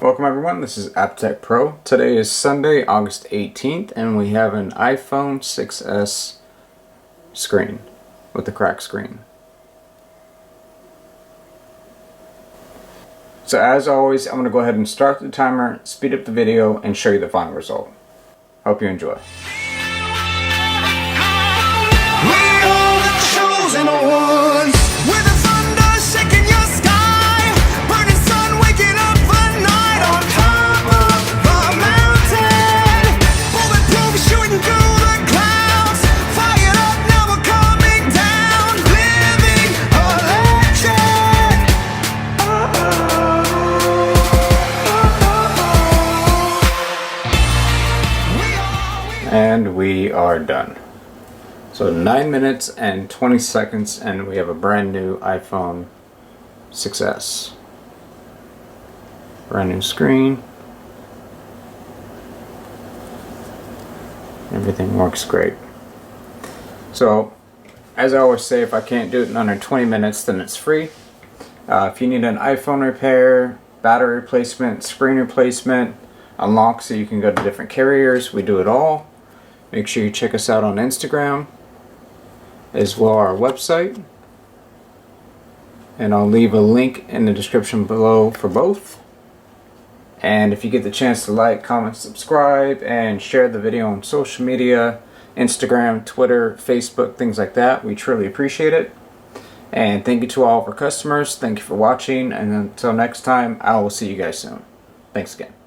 Welcome everyone, this is AppTech Pro. Today is Sunday, August 18th, and we have an iPhone 6s screen with the cracked screen. So as always, I'm going to go ahead and start the timer, speed up the video, and show you the final result. Hope you enjoy. And we are done. So 9 minutes and 20 seconds and we have a brand new iPhone 6s. Brand new screen. Everything works great. So as I always say, if I can't do it in under 20 minutes then it's free. If you need an iPhone repair, battery replacement, screen replacement, unlock so you can go to different carriers, we do it all. Make sure you check us out on Instagram as well as our website, and I'll leave a link in the description below for both. And if you get the chance to like, comment, subscribe, and share the video on social media, Instagram, Twitter, Facebook, things like that, we truly appreciate it. And thank you to all of our customers. Thank you for watching, and until next time, I will see you guys soon. Thanks again.